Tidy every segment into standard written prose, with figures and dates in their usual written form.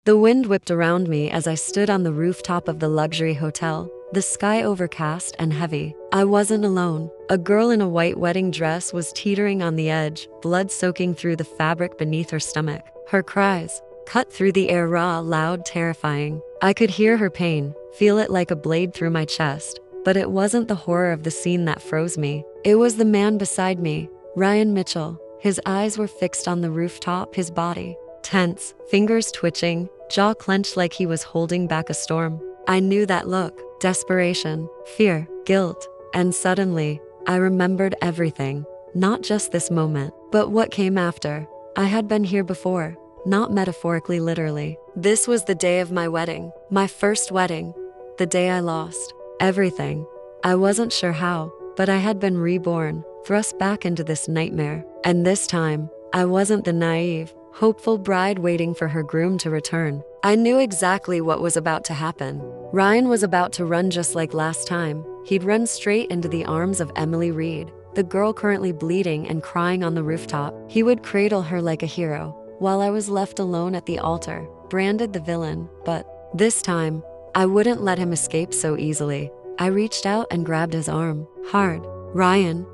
The wind whipped around me as I stood on the rooftop of the luxury hotel, the sky overcast and heavy. I wasn't alone. A girl in a white wedding dress was teetering on the edge, blood soaking through the fabric beneath her stomach. Her cries cut through the air, raw, loud, terrifying. I could hear her pain, feel it like a blade through my chest. But it wasn't the horror of the scene that froze me. It was the man beside me, Ryan Mitchell. His eyes were fixed on the rooftop, his body tense, fingers twitching, jaw clenched like he was holding back a storm. I knew that look. Desperation, fear, guilt, and suddenly, I remembered everything. Not just this moment, but what came after. I had been here before, not metaphorically, literally. This was the day of my wedding, my first wedding, the day I lost everything. I wasn't sure how, but I had been reborn, thrust back into this nightmare. And this time, I wasn't the naive, hopeful bride waiting for her groom to return. I knew exactly what was about to happen. Ryan was about to run just like last time. He'd run straight into the arms of Emily Reed, the girl currently bleeding and crying on the rooftop. He would cradle her like a hero, while I was left alone at the altar, branded the villain. But this time, I wouldn't let him escape so easily. I reached out and grabbed his arm, hard. Ryan,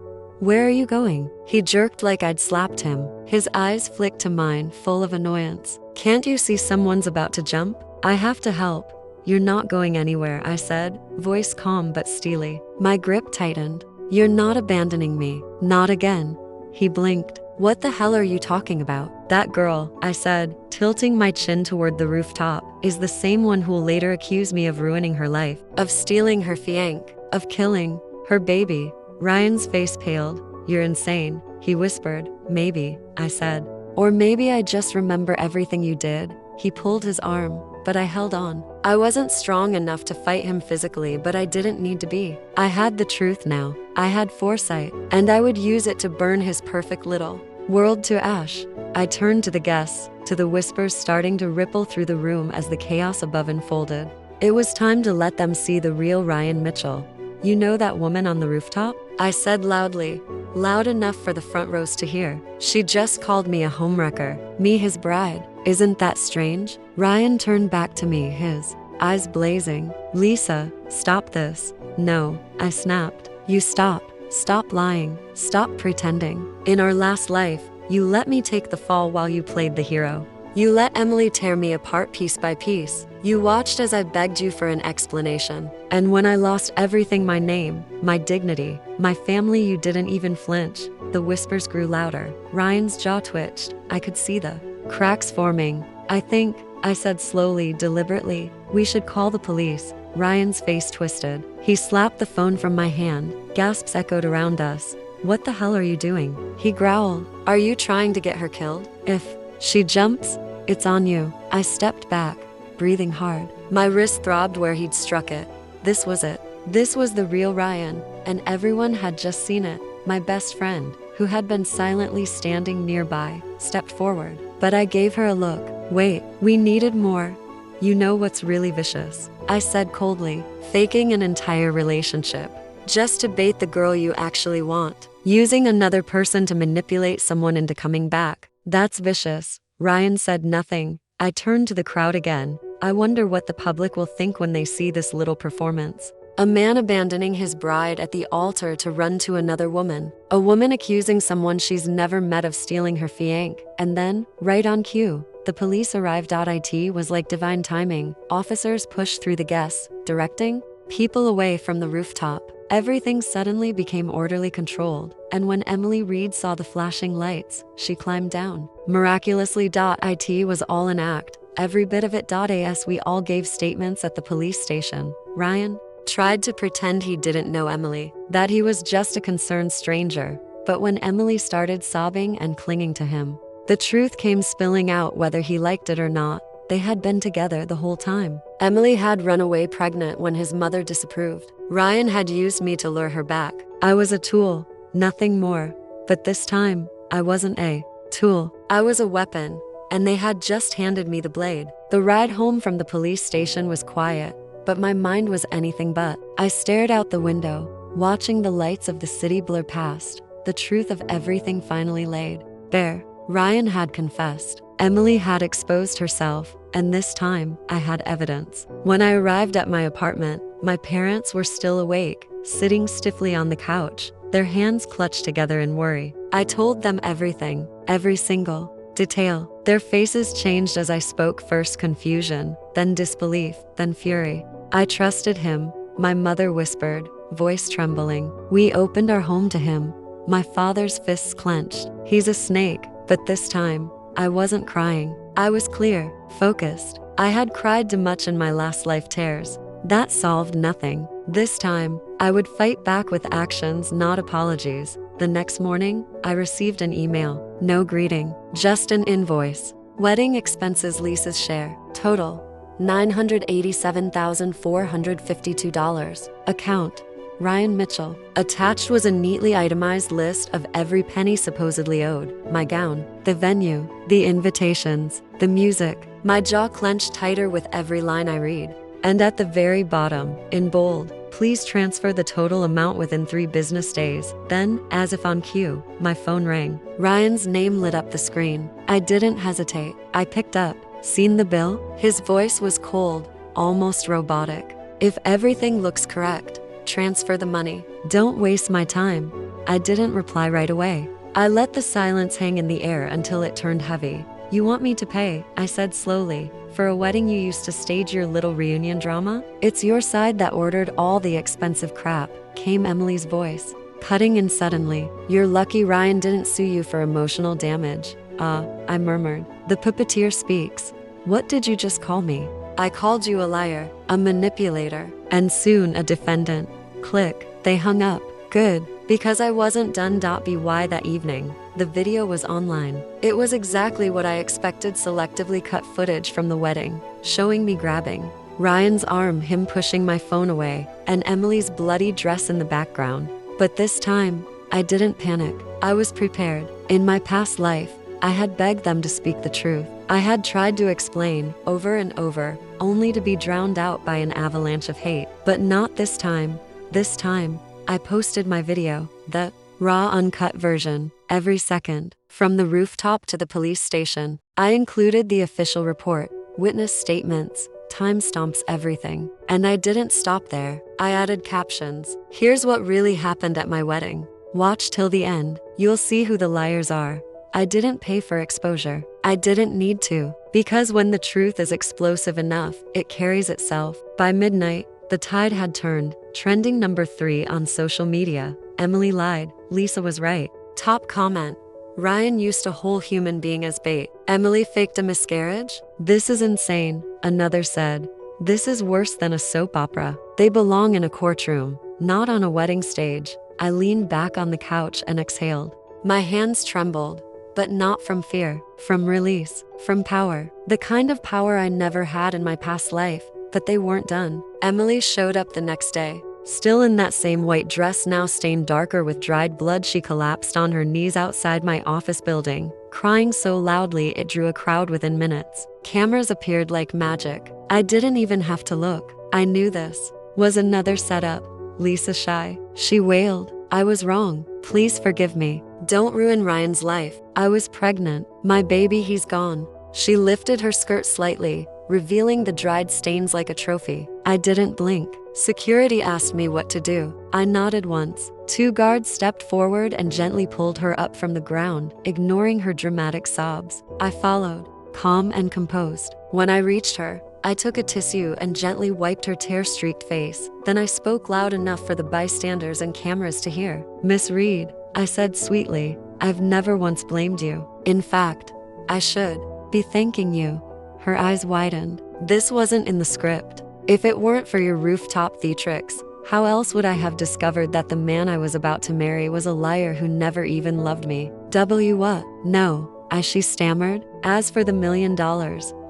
where are you going? He jerked like I'd slapped him. His eyes flicked to mine, full of annoyance. Can't you see someone's about to jump? I have to help. You're not going anywhere, I said, voice calm but steely. My grip tightened. You're not abandoning me. Not again. He blinked. What the hell are you talking about? That girl, I said, tilting my chin toward the rooftop, is the same one who'll later accuse me of ruining her life, of stealing her fiancé, of killing her baby. Ryan's face paled. You're insane, he whispered. Maybe, I said. Or maybe I just remember everything you did. He pulled his arm, but I held on. I wasn't strong enough to fight him physically, but I didn't need to be. I had the truth now. I had foresight, and I would use it to burn his perfect little world to ash. I turned to the guests, to the whispers starting to ripple through the room as the chaos above unfolded. It was time to let them see the real Ryan Mitchell. You know that woman on the rooftop? I said loudly, loud enough for the front rows to hear. She just called me a homewrecker, me his bride. Isn't that strange? Ryan turned back to me, his eyes blazing. Lisa, stop this. No, I snapped. You stop. Stop lying. Stop pretending. In our last life, you let me take the fall while you played the hero. You let Emily tear me apart piece by piece. You watched as I begged you for an explanation. And when I lost everything, my name, my dignity, my family, you didn't even flinch. The whispers grew louder. Ryan's jaw twitched. I could see the cracks forming. I think, I said slowly, deliberately, we should call the police. Ryan's face twisted. He slapped the phone from my hand. Gasps echoed around us. What the hell are you doing? He growled. Are you trying to get her killed? If she jumps, it's on you. I stepped back, breathing hard. My wrist throbbed where he'd struck it. This was it. This was the real Ryan, and everyone had just seen it. My best friend, who had been silently standing nearby, stepped forward. But I gave her a look. Wait, we needed more. You know what's really vicious? I said coldly, faking an entire relationship, just to bait the girl you actually want. Using another person to manipulate someone into coming back. That's vicious. Ryan said nothing. I turned to the crowd again. I wonder what the public will think when they see this little performance. A man abandoning his bride at the altar to run to another woman. A woman accusing someone she's never met of stealing her fiancé. And then, right on cue, the police arrived. It was like divine timing. Officers pushed through the guests, directing people away from the rooftop. Everything suddenly became orderly, controlled, and when Emily Reed saw the flashing lights, she climbed down. Miraculously, it was all an act, every bit of it. As we all gave statements at the police station, Ryan tried to pretend he didn't know Emily, that he was just a concerned stranger. But when Emily started sobbing and clinging to him, the truth came spilling out. Whether he liked it or not, they had been together the whole time. Emily had run away pregnant when his mother disapproved. Ryan had used me to lure her back. I was a tool, nothing more. But this time, I wasn't a tool. I was a weapon, and they had just handed me the blade. The ride home from the police station was quiet, but my mind was anything but. I stared out the window, watching the lights of the city blur past. The truth of everything finally laid bare. Ryan had confessed. Emily had exposed herself. and this time, I had evidence. When I arrived at my apartment, my parents were still awake, sitting stiffly on the couch, their hands clutched together in worry. I told them everything, every single detail. Their faces changed as I spoke, first confusion, then disbelief, then fury. "I trusted him," my mother whispered, voice trembling. "We opened our home to him." My father's fists clenched. "He's a snake." But this time, I wasn't crying. I was clear, focused. I had cried too much in my last life tears. That solved nothing. This time, I would fight back with actions, not apologies. The next morning, I received an email. No greeting, just an invoice. Wedding expenses, Lisa's share. Total, $987,452. Account, Ryan Mitchell. Attached was a neatly itemized list of every penny supposedly owed. My gown, the venue, the invitations, the music. My jaw clenched tighter with every line I read. And at the very bottom, in bold, "Please transfer the total amount within 3 business days." Then, as if on cue, my phone rang. Ryan's name lit up the screen. I didn't hesitate. I picked up. "Seen the bill?" His voice was cold, almost robotic. "If everything looks correct, transfer the money. Don't waste my time." I didn't reply right away. I let the silence hang in the air until it turned heavy. "You want me to pay?" I said slowly. "For a wedding you used to stage your little reunion drama? It's your side that ordered all the expensive crap," came Emily's voice, cutting in suddenly. "You're lucky Ryan didn't sue you for emotional damage." I murmured. "The puppeteer speaks. What did you just call me?" "I called you a liar, a manipulator, and soon a defendant." Click. They hung up. Good, because I wasn't done. By that evening, the video was online. It was exactly what I expected: selectively cut footage from the wedding, showing me grabbing Ryan's arm, him pushing my phone away, and Emily's bloody dress in the background. But this time, I didn't panic. I was prepared. In my past life, I had begged them to speak the truth. I had tried to explain, over and over, only to be drowned out by an avalanche of hate. But not this time. This time, I posted my video, the raw, uncut version, every second. From the rooftop to the police station, I included the official report, witness statements, timestamps, everything. And I didn't stop there. I added captions. "Here's what really happened at my wedding. Watch till the end. You'll see who the liars are." I didn't pay for exposure. I didn't need to, because when the truth is explosive enough, it carries itself. By midnight, the tide had turned, trending #3 on social media. "Emily lied. Lisa was right." Top comment: "Ryan used a whole human being as bait. Emily faked a miscarriage? This is insane." Another said, "This is worse than a soap opera. They belong in a courtroom, not on a wedding stage." I leaned back on the couch and exhaled. My hands trembled. But not from fear, from release, from power. The kind of power I never had in my past life. But they weren't done. Emily showed up the next day, still in that same white dress, now stained darker with dried blood. She collapsed on her knees outside my office building, crying so loudly it drew a crowd within minutes. Cameras appeared like magic. I didn't even have to look. I knew this was another setup. "Lisa shy," she wailed. "I was wrong. Please forgive me. Don't ruin Ryan's life. I was pregnant. My baby, he's gone." She lifted her skirt slightly, revealing the dried stains like a trophy. I didn't blink. Security asked me what to do. I nodded once. 2 guards stepped forward and gently pulled her up from the ground, ignoring her dramatic sobs. I followed, calm and composed. When I reached her, I took a tissue and gently wiped her tear-streaked face. Then I spoke loud enough for the bystanders and cameras to hear. "Miss Reed," I said sweetly, "I've never once blamed you. In fact, I should be thanking you." Her eyes widened. "This wasn't in the script. If it weren't for your rooftop theatrics, how else would I have discovered that the man I was about to marry was a liar who never even loved me?" What? No, she stammered. "As for the $1 million,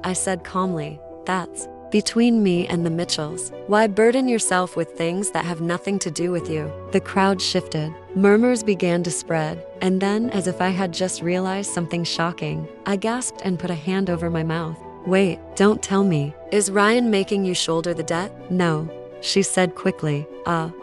I said calmly, that's between me and the Mitchells. Why burden yourself with things that have nothing to do with you?" The crowd shifted. Murmurs began to spread. And then, as if I had just realized something shocking, I gasped and put a hand over my mouth. "Wait, don't tell me. Is Ryan making you shoulder the debt?" "No," she said quickly.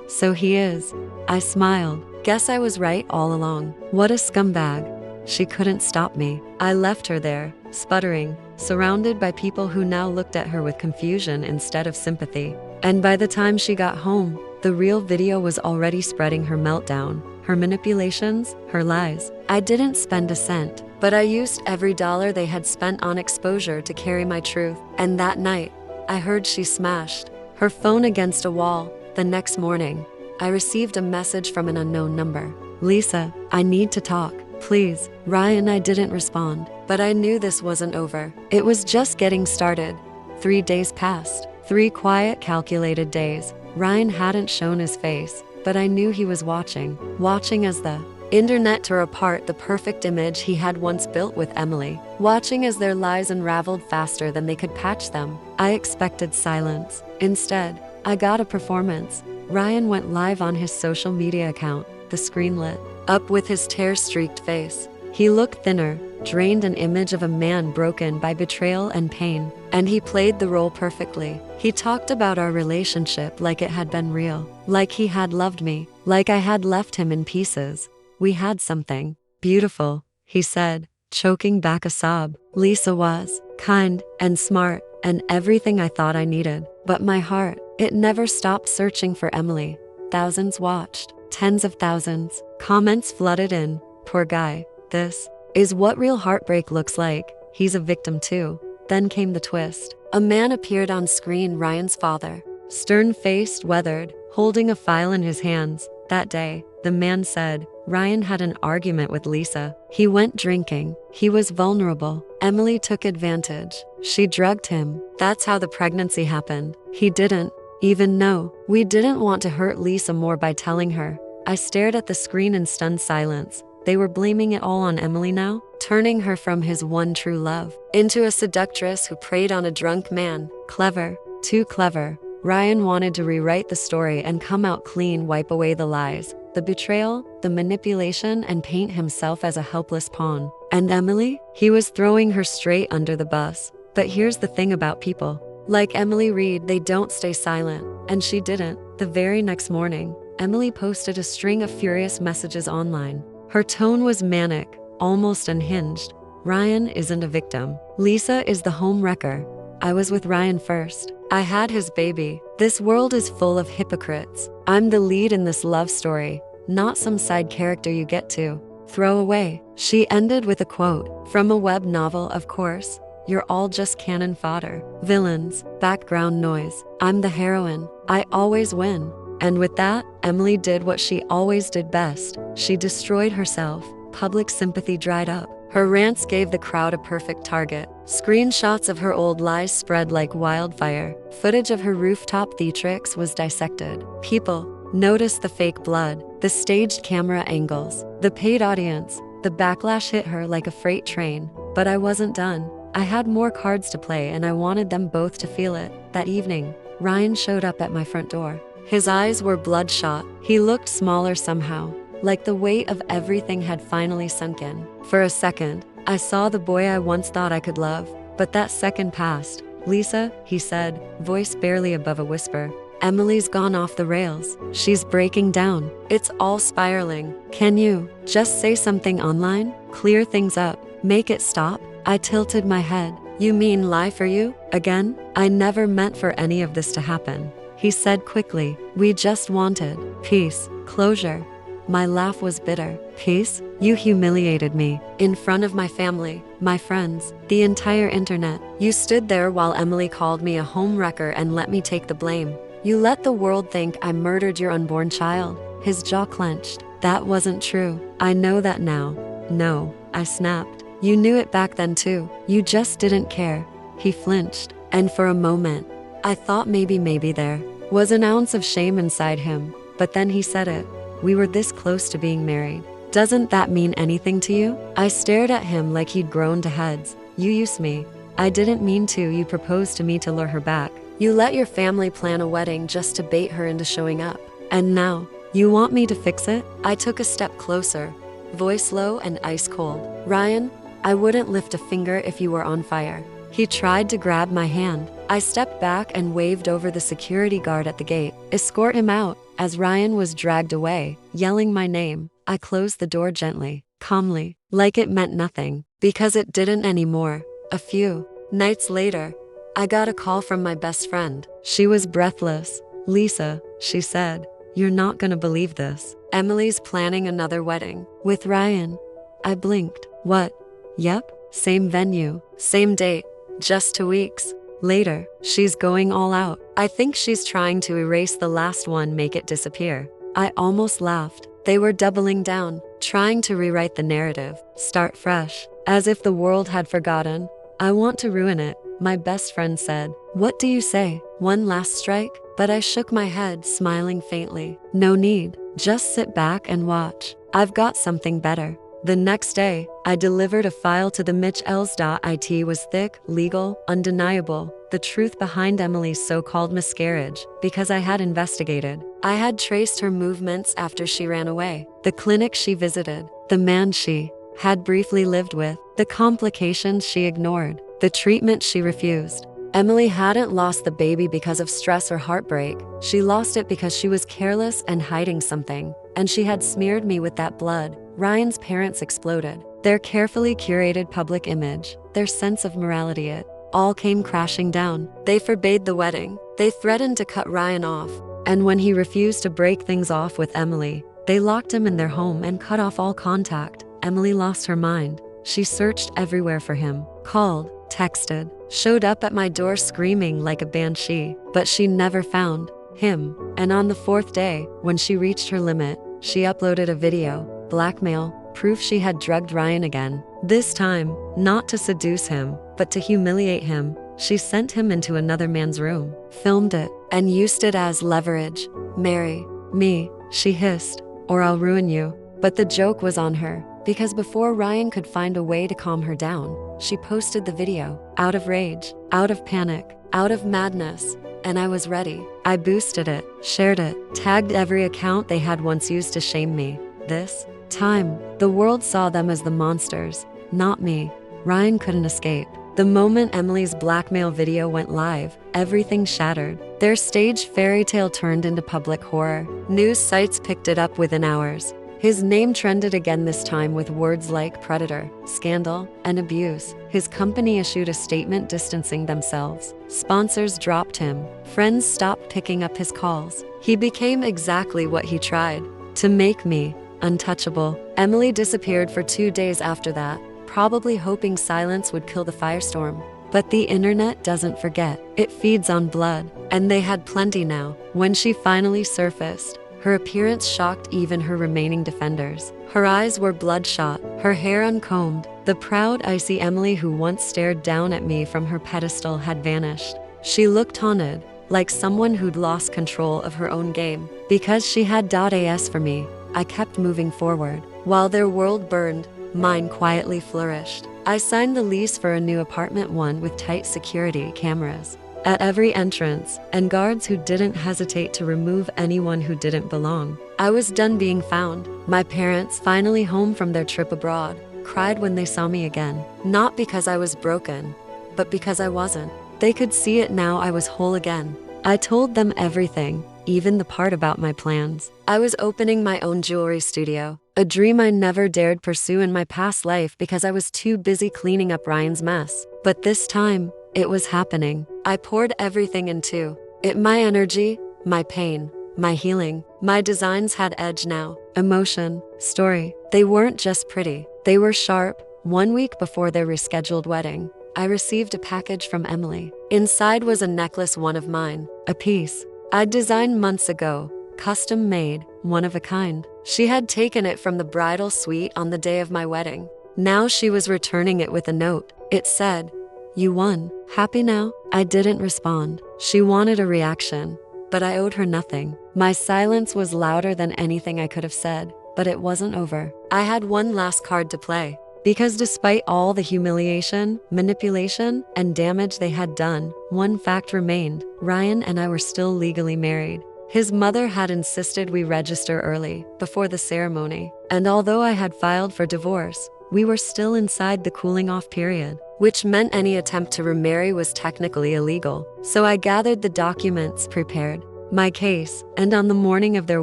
So he is." I smiled. Guess I was right all along. What a scumbag. She couldn't stop me. I left her there, sputtering, surrounded by people who now looked at her with confusion instead of sympathy. And by the time she got home, the real video was already spreading her meltdown, her manipulations, her lies. I didn't spend a cent, but I used every dollar they had spent on exposure to carry my truth. And that night, I heard she smashed her phone against a wall. The next morning, I received a message from an unknown number. "Lisa, I need to talk. Please." I didn't respond, but I knew this wasn't over. It was just getting started. 3 days passed. 3 quiet, calculated days. Ryan hadn't shown his face, but I knew he was watching as the internet tore apart the perfect image he had once built with Emily, watching as their lies unraveled faster than they could patch them. I expected silence. Instead, I got a performance. Ryan went live on his social media account, the screen lit up with his tear-streaked face. He looked thinner, drained, an image of a man broken by betrayal and pain, and he played the role perfectly. He talked about our relationship like it had been real, like he had loved me, like I had left him in pieces. "We had something beautiful," he said, choking back a sob. "Lisa was kind and smart and everything I thought I needed, but my heart, it never stopped searching for Emily." Thousands watched, tens of thousands. Comments flooded in. "Poor guy. This is what real heartbreak looks like. He's a victim too." Then came the twist. A man appeared on screen, Ryan's father, stern-faced, weathered, holding a file in his hands. That day, the man said, Ryan had an argument with Lisa. He went drinking. He was vulnerable. Emily took advantage. She drugged him. That's how the pregnancy happened. He didn't even know. We didn't want to hurt Lisa more by telling her. I stared at the screen in stunned silence. They were blaming it all on Emily now, turning her from his one true love into a seductress who preyed on a drunk man. Clever, too clever. Ryan wanted to rewrite the story and come out clean, wipe away the lies, the betrayal, the manipulation, and paint himself as a helpless pawn. And Emily? He was throwing her straight under the bus. But here's the thing about people like Emily Reed, they don't stay silent. And she didn't. The very next morning, Emily posted a string of furious messages online. Her tone was manic, almost unhinged. "Ryan isn't a victim. Lisa is the homewrecker. I was with Ryan first. I had his baby. This world is full of hypocrites. I'm the lead in this love story, not some side character you get to throw away." She ended with a quote from a web novel, of course. "You're all just cannon fodder. Villains, background noise. I'm the heroine. I always win." And with that, Emily did what she always did best. She destroyed herself. Public sympathy dried up. Her rants gave the crowd a perfect target. Screenshots of her old lies spread like wildfire. Footage of her rooftop theatrics was dissected. People noticed the fake blood, the staged camera angles, the paid audience. The backlash hit her like a freight train. But I wasn't done. I had more cards to play, and I wanted them both to feel it. That evening, Ryan showed up at my front door. His eyes were bloodshot. He looked smaller somehow, like the weight of everything had finally sunk in. For a second, I saw the boy I once thought I could love, but that second passed. "Lisa," he said, voice barely above a whisper, "Emily's gone off the rails. She's breaking down. It's all spiraling. Can you just say something online? Clear things up. Make it stop?" I tilted my head. "You mean lie for you? Again? I never meant for any of this to happen," he said quickly. "We just wanted peace, closure." My laugh was bitter. "Peace? You humiliated me. In front of my family, my friends, the entire internet. You stood there while Emily called me a homewrecker and let me take the blame. You let the world think I murdered your unborn child." His jaw clenched. "That wasn't true. I know that now." "No," I snapped. "You knew it back then too. You just didn't care." He flinched, and for a moment, I thought maybe there was an ounce of shame inside him. But then he said it. "We were this close to being married. Doesn't that mean anything to you?" I stared at him like he'd grown to heads. "You used me. I didn't mean to. You proposed to me to lure her back. You let your family plan a wedding just to bait her into showing up. And now, you want me to fix it?" I took a step closer, voice low and ice cold. "Ryan, I wouldn't lift a finger if you were on fire." He tried to grab my hand. I stepped back and waved over the security guard at the gate. "Escort him out." As Ryan was dragged away, yelling my name, I closed the door gently, calmly, like it meant nothing, because it didn't anymore. A few Nights later, I got a call from my best friend. She was breathless. "Lisa," she said, "you're not gonna believe this. Emily's planning another wedding. With Ryan." I blinked. "What?" "Yep, same venue, same date, just 2 weeks later. She's going all out. I think she's trying to erase the last one, make it disappear." I almost laughed. They were doubling down, trying to rewrite the narrative, start fresh, as if the world had forgotten. "I want to ruin it," my best friend said. "What do you say? One last strike?" But I shook my head, smiling faintly. "No need. Just sit back and watch. I've got something better." The next day, I delivered a file to the Mitchells. It was thick, legal, undeniable. The truth behind Emily's so-called miscarriage, because I had investigated. I had traced her movements after she ran away, the clinic she visited, the man she had briefly lived with, the complications she ignored, the treatment she refused. Emily hadn't lost the baby because of stress or heartbreak. She lost it because she was careless and hiding something. And she had smeared me with that blood. Ryan's parents exploded. Their carefully curated public image, their sense of morality, it all came crashing down. They forbade the wedding. They threatened to cut Ryan off. And when he refused to break things off with Emily, they locked him in their home and cut off all contact. Emily lost her mind. She searched everywhere for him, called, texted, showed up at my door screaming like a banshee, but she never found him. And on the 4th day, when she reached her limit, she uploaded a video, blackmail, proof she had drugged Ryan again. This time, not to seduce him, but to humiliate him. She sent him into another man's room, filmed it, and used it as leverage. "Marry me," she hissed, "or I'll ruin you." But the joke was on her, because before Ryan could find a way to calm her down, she posted the video, out of rage, out of panic, out of madness. And I was ready. I boosted it, shared it, tagged every account they had once used to shame me. This time, the world saw them as the monsters, not me. Ryan couldn't escape. The moment Emily's blackmail video went live, everything shattered. Their staged fairy tale turned into public horror. News sites picked it up within hours. His name trended again, this time with words like predator, scandal, and abuse. His company issued a statement distancing themselves. Sponsors dropped him. Friends stopped picking up his calls. He became exactly what he tried, to make me untouchable. Emily disappeared for 2 days after that, probably hoping silence would kill the firestorm. But the internet doesn't forget. It feeds on blood, and they had plenty now. When she finally surfaced, her appearance shocked even her remaining defenders. Her eyes were bloodshot, her hair uncombed. The proud, icy Emily who once stared down at me from her pedestal had vanished. She looked haunted, like someone who'd lost control of her own game. Because she had .as for me, I kept moving forward. While their world burned, mine quietly flourished. I signed the lease for a new apartment, one with tight security cameras at every entrance, and guards who didn't hesitate to remove anyone who didn't belong. I was done being found. My parents, finally home from their trip abroad, cried when they saw me again. Not because I was broken, but because I wasn't. They could see it now. I was whole again. I told them everything, even the part about my plans. I was opening my own jewelry studio, a dream I never dared pursue in my past life because I was too busy cleaning up Ryan's mess. But this time, it was happening. I poured everything into it, my energy, my pain, my healing. My designs had edge now, emotion, story. They weren't just pretty, they were sharp. 1 week before their rescheduled wedding, I received a package from Emily. Inside was a necklace, one of mine, a piece I'd designed months ago, custom made, one of a kind. She had taken it from the bridal suite on the day of my wedding. Now she was returning it with a note. It said, "You won. Happy now?" I didn't respond. She wanted a reaction, but I owed her nothing. My silence was louder than anything I could have said, but it wasn't over. I had one last card to play. Because despite all the humiliation, manipulation, and damage they had done, one fact remained. Ryan and I were still legally married. His mother had insisted we register early, before the ceremony. And although I had filed for divorce, we were still inside the cooling-off period, which meant any attempt to remarry was technically illegal. So I gathered the documents, prepared my case, and on the morning of their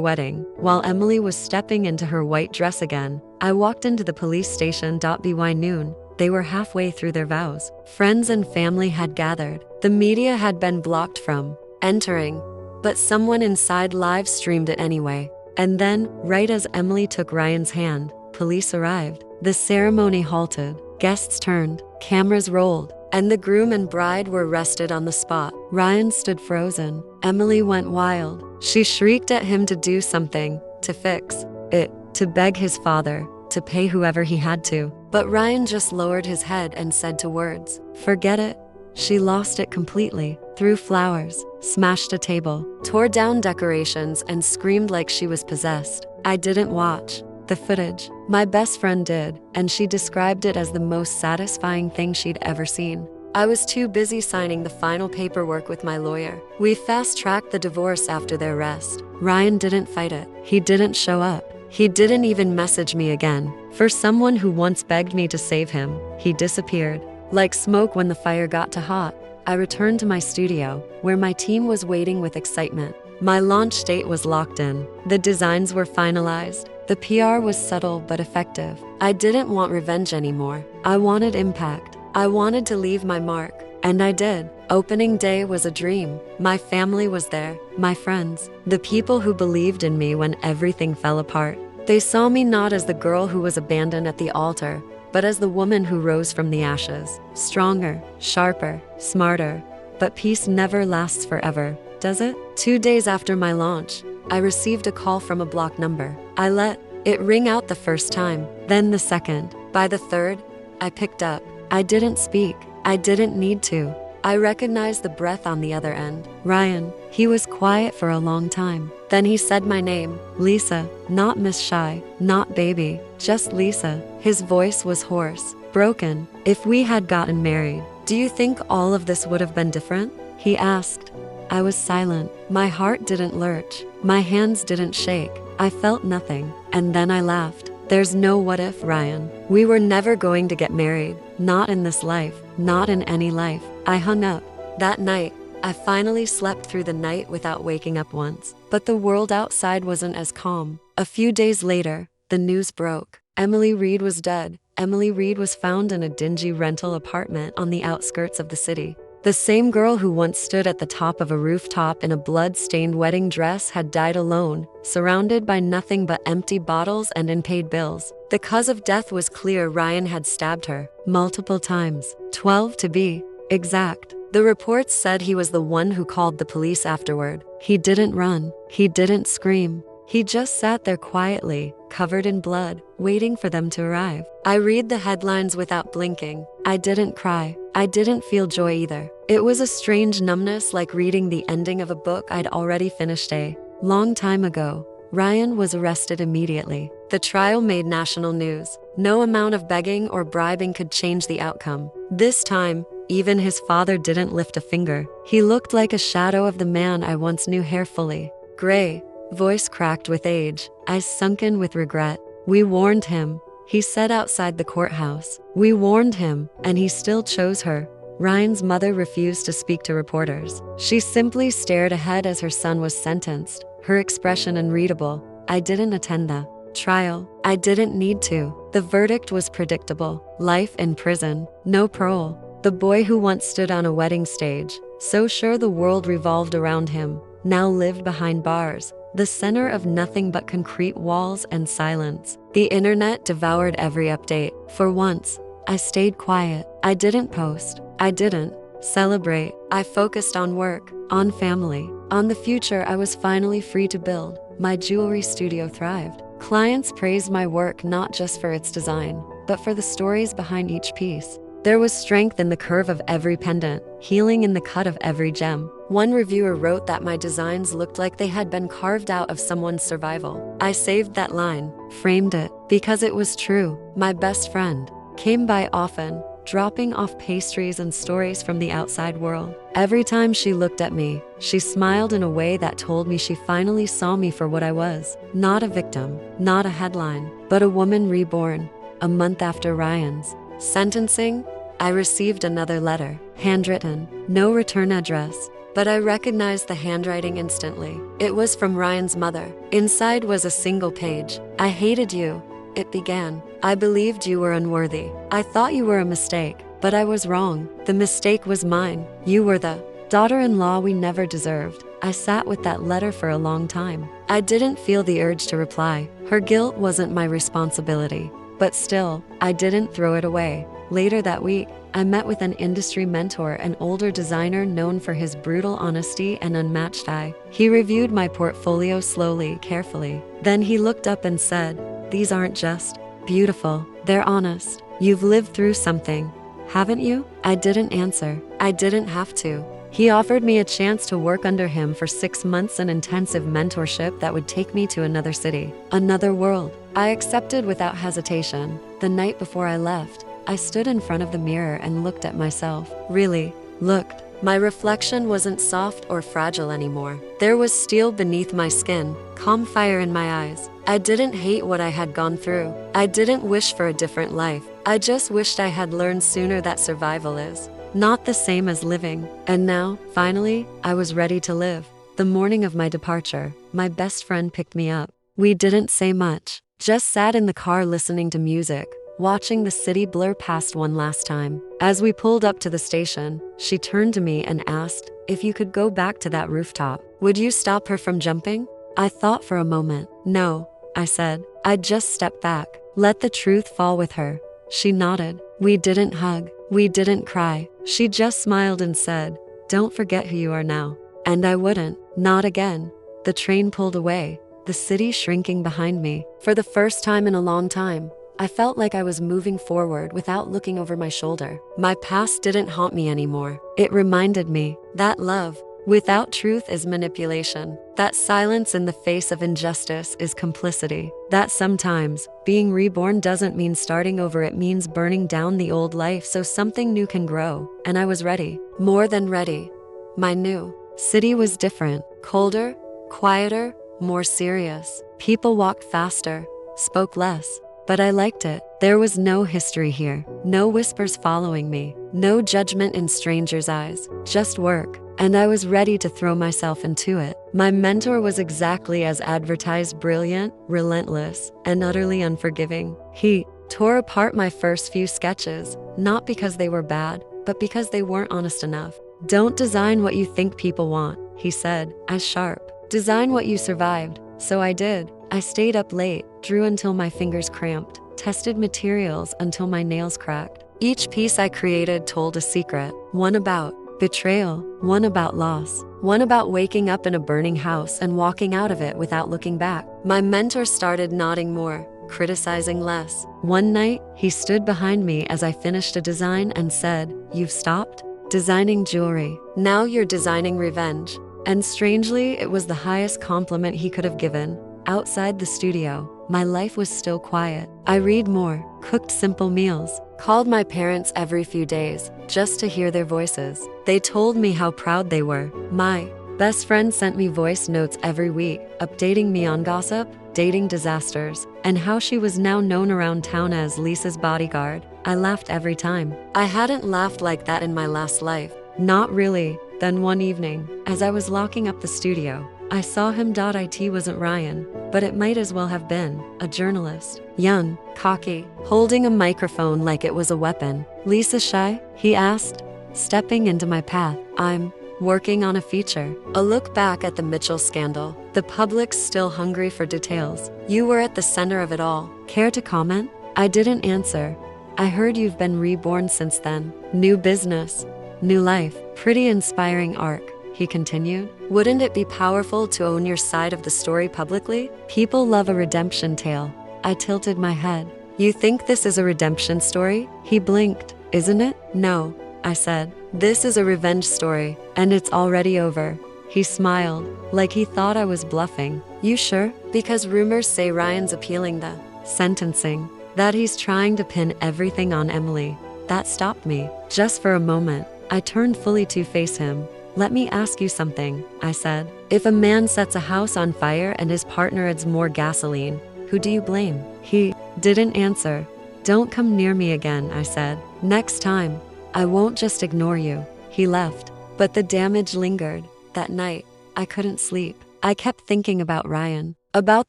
wedding, while Emily was stepping into her white dress again, I walked into the police station. By noon, they were halfway through their vows. Friends and family had gathered. The media had been blocked from entering, but someone inside live streamed it anyway. And then, right as Emily took Ryan's hand, police arrived. The ceremony halted, guests turned, cameras rolled, and the groom and bride were arrested on the spot. Ryan stood frozen. Emily went wild. She shrieked at him to do something, to fix it, to beg his father, to pay whoever he had to. But Ryan just lowered his head and said two words, "Forget it." She lost it completely, threw flowers, smashed a table, tore down decorations, and screamed like she was possessed. I didn't watch the footage. My best friend did, and she described it as the most satisfying thing she'd ever seen. I was too busy signing the final paperwork with my lawyer. We fast-tracked the divorce after their arrest. Ryan didn't fight it. He didn't show up. He didn't even message me again. For someone who once begged me to save him, he disappeared. Like smoke when the fire got too hot, I returned to my studio, where my team was waiting with excitement. My launch date was locked in. The designs were finalized. The PR was subtle but effective. I didn't want revenge anymore. I wanted impact. I wanted to leave my mark. And I did. Opening day was a dream. My family was there, my friends, the people who believed in me when everything fell apart. They saw me not as the girl who was abandoned at the altar, but as the woman who rose from the ashes, stronger, sharper, smarter. But peace never lasts forever, does it? 2 days after my launch, I received a call from a blocked number. I let it ring out the first time, then the second. By the third, I picked up. I didn't speak. I didn't need to. I recognized the breath on the other end. Ryan. He was quiet for a long time. Then he said my name, Lisa, not Miss Shy, not baby, just Lisa. His voice was hoarse, broken. If we had gotten married, do you think all of this would have been different? He asked. I was silent. My heart didn't lurch. My hands didn't shake. I felt nothing. And then I laughed. There's no what if, Ryan. We were never going to get married. Not in this life. Not in any life. I hung up. That night, I finally slept through the night without waking up once. But the world outside wasn't as calm. A few days later, the news broke. Emily Reed was dead. Emily Reed was found in a dingy rental apartment on the outskirts of the city. The same girl who once stood at the top of a rooftop in a blood-stained wedding dress had died alone, surrounded by nothing but empty bottles and unpaid bills. The cause of death was clear. Ryan had stabbed her multiple times, 12 to be exact. The reports said he was the one who called the police afterward. He didn't run. He didn't scream. He just sat there quietly, covered in blood, waiting for them to arrive. I read the headlines without blinking. I didn't cry. I didn't feel joy either. It was a strange numbness, like reading the ending of a book I'd already finished a long time ago. Ryan was arrested immediately. The trial made national news. No amount of begging or bribing could change the outcome. This time, even his father didn't lift a finger. He looked like a shadow of the man I once knew, hair fully gray, voice cracked with age, eyes sunken with regret. We warned him, he said outside the courthouse. We warned him, and he still chose her. Ryan's mother refused to speak to reporters. She simply stared ahead as her son was sentenced, her expression unreadable. I didn't attend the trial. I didn't need to. The verdict was predictable. Life in prison, no parole. The boy who once stood on a wedding stage, so sure the world revolved around him, now lived behind bars, the center of nothing but concrete walls and silence. The internet devoured every update. For once, I stayed quiet. I didn't post. I didn't celebrate. I focused on work, on family, on the future I was finally free to build. My jewelry studio thrived. Clients praised my work not just for its design, but for the stories behind each piece. There was strength in the curve of every pendant, healing in the cut of every gem. One reviewer wrote that my designs looked like they had been carved out of someone's survival. I saved that line, framed it, because it was true. My best friend came by often, dropping off pastries and stories from the outside world. Every time she looked at me, she smiled in a way that told me she finally saw me for what I was. Not a victim, not a headline, but a woman reborn. A month after Ryan's sentencing, I received another letter, handwritten, no return address, but I recognized the handwriting instantly. It was from Ryan's mother. Inside was a single page. I hated you. it began. I believed you were unworthy. I thought you were a mistake, but I was wrong. The mistake was mine. You were the daughter-in-law we never deserved. I sat with that letter for a long time. I didn't feel the urge to reply. Her guilt wasn't my responsibility. But still, I didn't throw it away. Later that week, I met with an industry mentor, an older designer known for his brutal honesty and unmatched eye. He reviewed my portfolio slowly, carefully. Then he looked up and said, "These aren't just beautiful, they're honest. You've lived through something, haven't you?" I didn't answer. I didn't have to. He offered me a chance to work under him for 6 months, an intensive mentorship that would take me to another city, another world. I accepted without hesitation. The night before I left, I stood in front of the mirror and looked at myself. Really, looked. My reflection wasn't soft or fragile anymore. There was steel beneath my skin, calm fire in my eyes. I didn't hate what I had gone through. I didn't wish for a different life. I just wished I had learned sooner that survival is not the same as living. And now, finally, I was ready to live. The morning of my departure, my best friend picked me up. We didn't say much, just sat in the car listening to music, watching the city blur past one last time. As we pulled up to the station, she turned to me and asked, "If you could go back to that rooftop, would you stop her from jumping?" I thought for a moment. "No," I said. I'd just step back, let the truth fall with her. She nodded. We didn't hug. We didn't cry. She just smiled and said, "Don't forget who you are now." And I wouldn't. Not again. The train pulled away, the city shrinking behind me. For the first time in a long time, I felt like I was moving forward without looking over my shoulder. My past didn't haunt me anymore. It reminded me that love without truth is manipulation, that silence in the face of injustice is complicity, that sometimes being reborn doesn't mean starting over, it means burning down the old life so something new can grow. And I was ready, more than ready. My new city was different, colder, quieter, more serious. People walked faster, spoke less. But I liked it. There was no history here, no whispers following me, no judgment in strangers' eyes, just work. And I was ready to throw myself into it. My mentor was exactly as advertised: brilliant, relentless, and utterly unforgiving. He tore apart my first few sketches, not because they were bad, but because they weren't honest enough. "Don't design what you think people want," he said, as sharp. "Design what you survived." So I did. I stayed up late, drew until my fingers cramped, tested materials until my nails cracked. Each piece I created told a secret, one about betrayal, one about loss, one about waking up in a burning house and walking out of it without looking back. My mentor started nodding more, criticizing less. One night, he stood behind me as I finished a design and said, "You've stopped designing jewelry. Now you're designing revenge." And strangely, it was the highest compliment he could have given. Outside the studio, my life was still quiet. I read more, cooked simple meals, called my parents every few days, just to hear their voices. They told me how proud they were. My best friend sent me voice notes every week, updating me on gossip, dating disasters, and how she was now known around town as Lisa's bodyguard. I laughed every time. I hadn't laughed like that in my last life. Not really. Then one evening, as I was locking up the studio, I saw him. It wasn't Ryan, but it might as well have been a journalist. Young, cocky, holding a microphone like it was a weapon. "Lisa shy?" he asked, stepping into my path. "I'm working on a feature." A look back at the Mitchell scandal. The public's still hungry for details. "You were at the center of it all. Care to comment?" I didn't answer. "I heard you've been reborn since then. New business, new life. Pretty inspiring arc," he continued. "Wouldn't it be powerful to own your side of the story publicly? People love a redemption tale." I tilted my head. "You think this is a redemption story?" He blinked. "Isn't it?" "No," I said. "This is a revenge story, and it's already over." He smiled, like he thought I was bluffing. "You sure? Because rumors say Ryan's appealing the sentencing, that he's trying to pin everything on Emily." That stopped me. Just for a moment, I turned fully to face him. "Let me ask you something," I said. "If a man sets a house on fire and his partner adds more gasoline, who do you blame?" He didn't answer. "Don't come near me again," I said. "Next time, I won't just ignore you." He left, but the damage lingered. That night, I couldn't sleep. I kept thinking about Ryan. About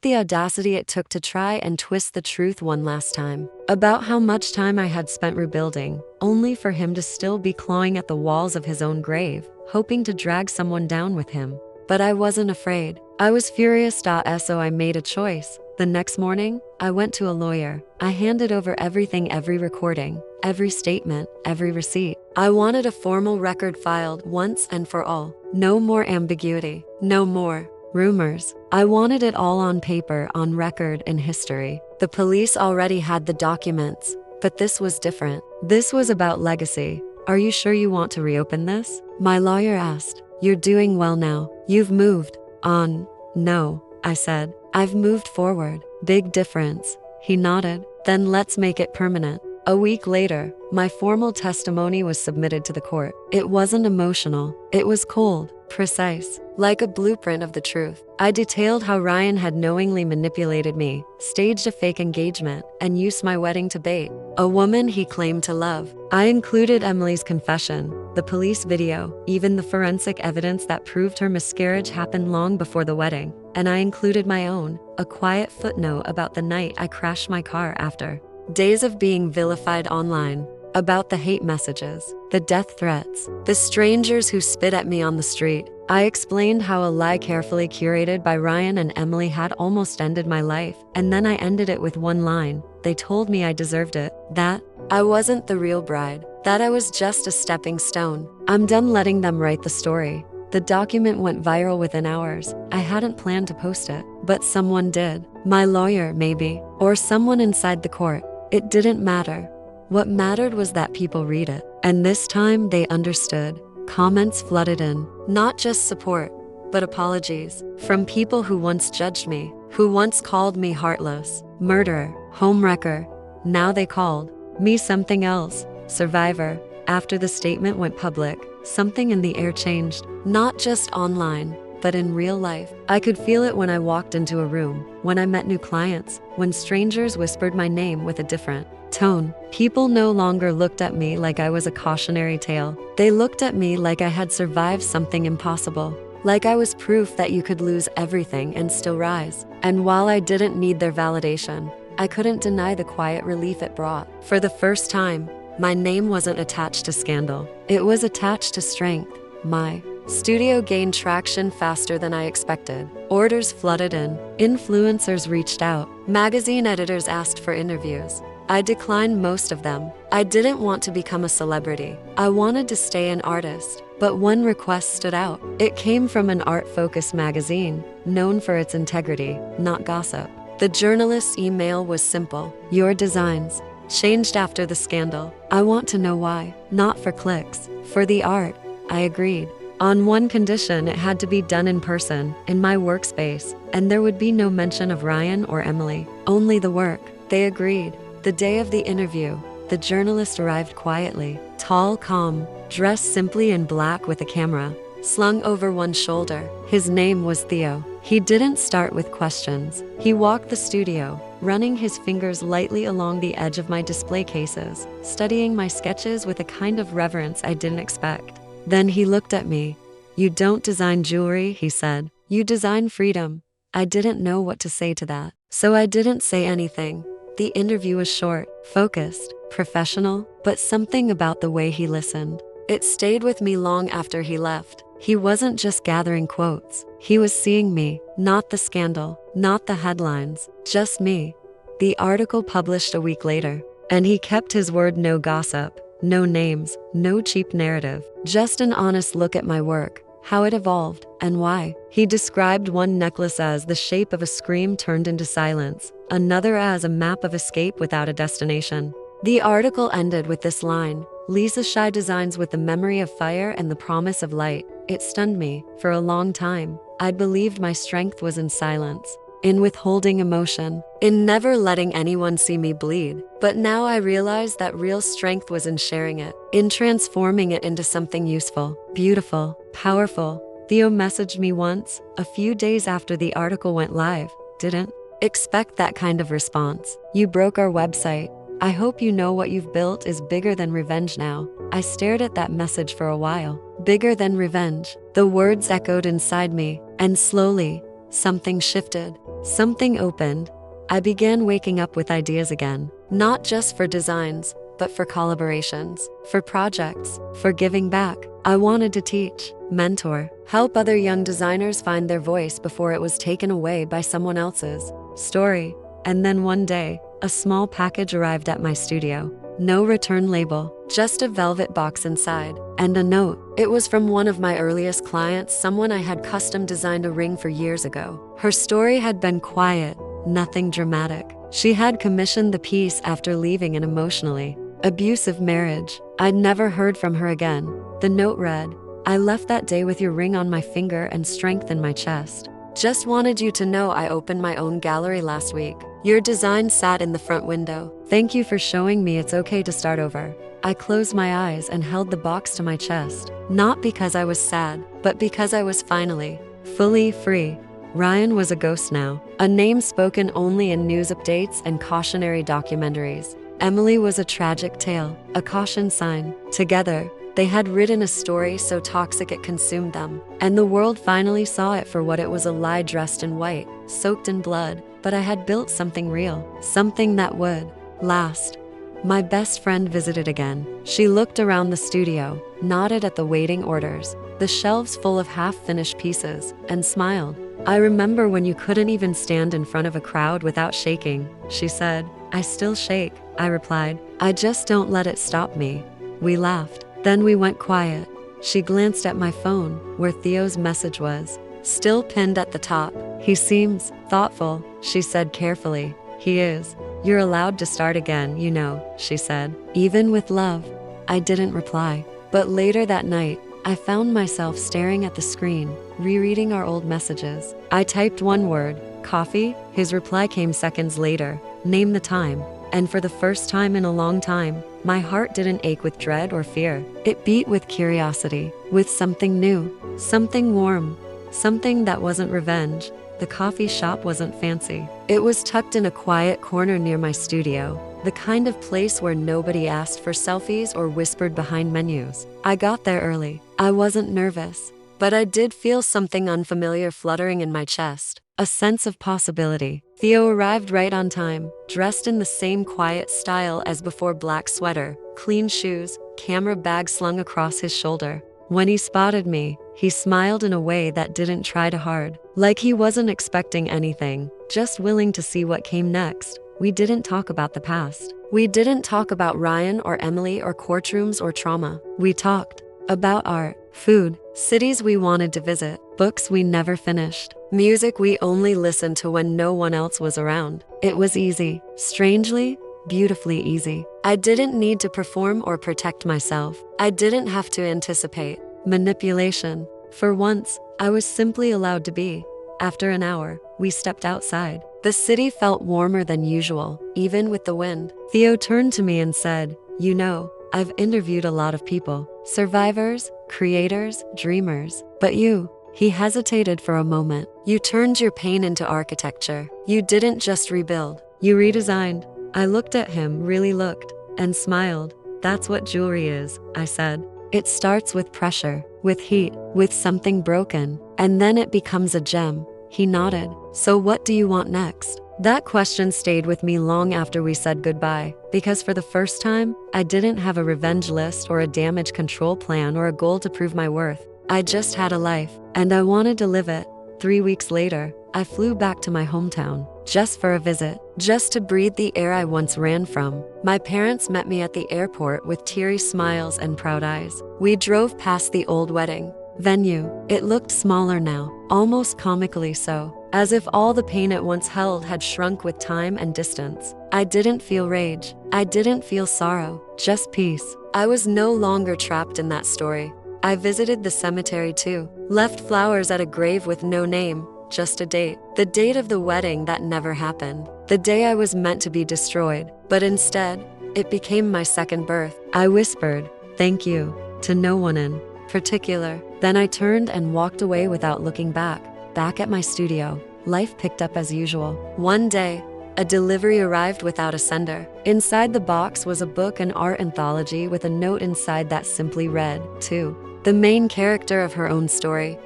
the audacity it took to try and twist the truth one last time. About how much time I had spent rebuilding, only for him to still be clawing at the walls of his own grave, hoping to drag someone down with him. But I wasn't afraid. I was furious. So I made a choice. The next morning, I went to a lawyer. I handed over everything, every recording, every statement, every receipt. I wanted a formal record filed once and for all. No more ambiguity. No more rumors. I wanted it all on paper, on record, in history. The police already had the documents, but this was different. This was about legacy. Are you sure you want to reopen this? My lawyer asked. You're doing well now. You've moved on. No, I said. I've moved forward. Big difference. He nodded. Then let's make it permanent. A week later, my formal testimony was submitted to the court. It wasn't emotional. It was cold, precise, like a blueprint of the truth. I detailed how Ryan had knowingly manipulated me, staged a fake engagement, and used my wedding to bait a woman he claimed to love. I included Emily's confession, the police video, even the forensic evidence that proved her miscarriage happened long before the wedding. And I included my own, a quiet footnote about the night I crashed my car after days of being vilified online, about the hate messages, the death threats, the strangers who spit at me on the street. I explained how a lie carefully curated by Ryan and Emily had almost ended my life, and then I ended it with one line. They told me I deserved it, that I wasn't the real bride, that I was just a stepping stone. I'm done letting them write the story. The document went viral within hours. I hadn't planned to post it, but someone did. My lawyer, maybe, or someone inside the court. It didn't matter. What mattered was that people read it. And this time they understood. Comments flooded in. Not just support, but apologies. From people who once judged me, who once called me heartless, murderer, homewrecker. Now they called me something else, survivor. After the statement went public, something in the air changed. Not just online, but in real life. I could feel it when I walked into a room, when I met new clients, when strangers whispered my name with a different tone. People no longer looked at me like I was a cautionary tale. They looked at me like I had survived something impossible, like I was proof that you could lose everything and still rise. And while I didn't need their validation, I couldn't deny the quiet relief it brought. For the first time, my name wasn't attached to scandal. It was attached to strength. My studio gained traction faster than I expected. Orders flooded in. Influencers reached out. Magazine editors asked for interviews. I declined most of them. I didn't want to become a celebrity. I wanted to stay an artist. But one request stood out. It came from an art-focused magazine, known for its integrity, not gossip. The journalist's email was simple. Your designs changed after the scandal. I want to know why. Not for clicks, for the art. I agreed. On one condition, it had to be done in person, in my workspace, and there would be no mention of Ryan or Emily, only the work. They agreed. The day of the interview, the journalist arrived quietly, tall, calm, dressed simply in black with a camera slung over one shoulder. His name was Theo. He didn't start with questions. He walked the studio, running his fingers lightly along the edge of my display cases, studying my sketches with a kind of reverence I didn't expect. Then he looked at me. You don't design jewelry, he said. You design freedom. I didn't know what to say to that, so I didn't say anything. The interview was short, focused, professional, but something about the way he listened, it stayed with me long after he left. He wasn't just gathering quotes. He was seeing me, not the scandal, not the headlines, just me. The article published a week later, and he kept his word. No gossip, no names, no cheap narrative, just an honest look at my work, how it evolved, and why. He described one necklace as the shape of a scream turned into silence, another as a map of escape without a destination. The article ended with this line: Lisa Shy designs with the memory of fire and the promise of light. It stunned me. For a long time, I'd believed my strength was in silence, in withholding emotion, in never letting anyone see me bleed. But now I realized that real strength was in sharing it, in transforming it into something useful, beautiful, powerful. Theo messaged me once, a few days after the article went live. Didn't expect that kind of response. You broke our website. I hope you know what you've built is bigger than revenge now. I stared at that message for a while. Bigger than revenge. The words echoed inside me, and slowly, something shifted. something opened. I began waking up with ideas again, not just for designs, but for collaborations, for projects, for giving back. I wanted to teach, mentor, help other young designers find their voice before it was taken away by someone else's story. And then one day, a small package arrived at my studio. No return label, just a velvet box inside, and a note. It was from one of my earliest clients, someone I had custom designed a ring for years ago. Her story had been quiet, nothing dramatic. She had commissioned the piece after leaving an emotionally abusive marriage. I'd never heard from her again. The note read, "I left that day with your ring on my finger and strength in my chest. Just wanted you to know I opened my own gallery last week. Your design sat in the front window. Thank you for showing me it's okay to start over." I closed my eyes and held the box to my chest, not because I was sad, but because I was finally, fully free. Ryan was a ghost now, a name spoken only in news updates and cautionary documentaries. Emily was a tragic tale, a caution sign. Together, they had written a story so toxic it consumed them, and the world finally saw it for what it was, a lie dressed in white, soaked in blood. But I had built something real, something that would last. My best friend visited again. She looked around the studio, nodded at the waiting orders, the shelves full of half-finished pieces, and smiled. "I remember when you couldn't even stand in front of a crowd without shaking," she said. "I still shake," I replied. "I just don't let it stop me." We laughed. Then we went quiet. She glanced at my phone, where Theo's message was, still pinned at the top. "He seems thoughtful," she said carefully. "He is. You're allowed to start again, you know," she said. "Even with love." I didn't reply. But later that night, I found myself staring at the screen, rereading our old messages. I typed one word, "coffee." His reply came seconds later, "Name the time." And for the first time in a long time, my heart didn't ache with dread or fear. It beat with curiosity, with something new, something warm, something that wasn't revenge. The coffee shop wasn't fancy. It was tucked in a quiet corner near my studio, the kind of place where nobody asked for selfies or whispered behind menus. I got there early. I wasn't nervous, but I did feel something unfamiliar fluttering in my chest, a sense of possibility. Theo arrived right on time, dressed in the same quiet style as before, black sweater, clean shoes, camera bag slung across his shoulder. When he spotted me, he smiled in a way that didn't try too hard, like he wasn't expecting anything, just willing to see what came next. We didn't talk about the past. We didn't talk about Ryan or Emily or courtrooms or trauma. We talked about art, food, cities we wanted to visit, books we never finished, music we only listened to when no one else was around. It was easy, strangely, beautifully easy. I didn't need to perform or protect myself. I didn't have to anticipate manipulation. For once, I was simply allowed to be. After an hour, we stepped outside. The city felt warmer than usual, even with the wind. Theo turned to me and said, "You know, I've interviewed a lot of people, survivors, creators, dreamers, but you." He hesitated for a moment. "You turned your pain into architecture. You didn't just rebuild, you redesigned." I looked at him, really looked, and smiled. "That's what jewelry is," I said. "It starts with pressure, with heat, with something broken, and then it becomes a gem." He nodded. "So what do you want next?" That question stayed with me long after we said goodbye, because for the first time, I didn't have a revenge list or a damage control plan or a goal to prove my worth. I just had a life, and I wanted to live it. 3 weeks later, I flew back to my hometown, just for a visit, just to breathe the air I once ran from. My parents met me at the airport with teary smiles and proud eyes. We drove past the old wedding venue. It looked smaller now, almost comically so, as if all the pain it once held had shrunk with time and distance. I didn't feel rage. I didn't feel sorrow, just peace. I was no longer trapped in that story. I visited the cemetery too, left flowers at a grave with no name, just a date. The date of the wedding that never happened. The day I was meant to be destroyed, but instead, it became my second birth. I whispered, "Thank you," to no one in particular. Then I turned and walked away without looking back. Back at my studio, life picked up as usual. One day, a delivery arrived without a sender. Inside the box was a book, an art anthology with a note inside that simply read, "To the main character of her own story."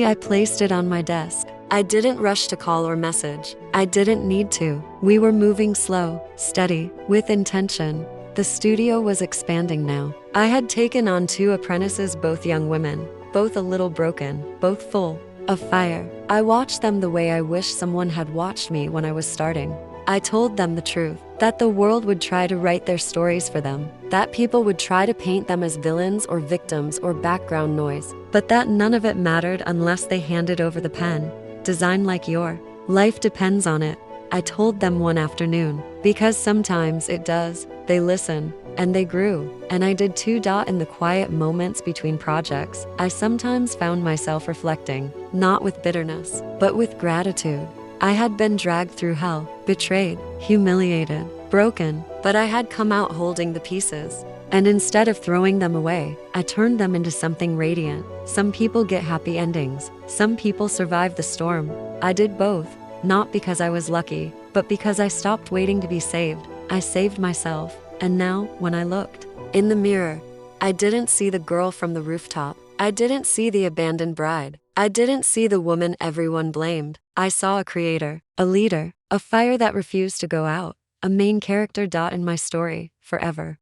I placed it on my desk. I didn't rush to call or message. I didn't need to. We were moving slow, steady, with intention. The studio was expanding now. I had taken on 2 apprentices, both young women, both a little broken, both full of fire. I watched them the way I wish someone had watched me when I was starting. I told them the truth, that the world would try to write their stories for them, that people would try to paint them as villains or victims or background noise, but that none of it mattered unless they handed over the pen. Design like your life depends on it, I told them one afternoon, because sometimes it does. They listened, and they grew, and I did too. In the quiet moments between projects, I sometimes found myself reflecting, not with bitterness, but with gratitude. I had been dragged through hell, betrayed, humiliated, broken, but I had come out holding the pieces. And instead of throwing them away, I turned them into something radiant. Some people get happy endings. Some people survive the storm. I did both, not because I was lucky, but because I stopped waiting to be saved. I saved myself. And now, when I looked in the mirror, I didn't see the girl from the rooftop. I didn't see the abandoned bride. I didn't see the woman everyone blamed. I saw a creator, a leader, a fire that refused to go out, a main character. In my story, forever.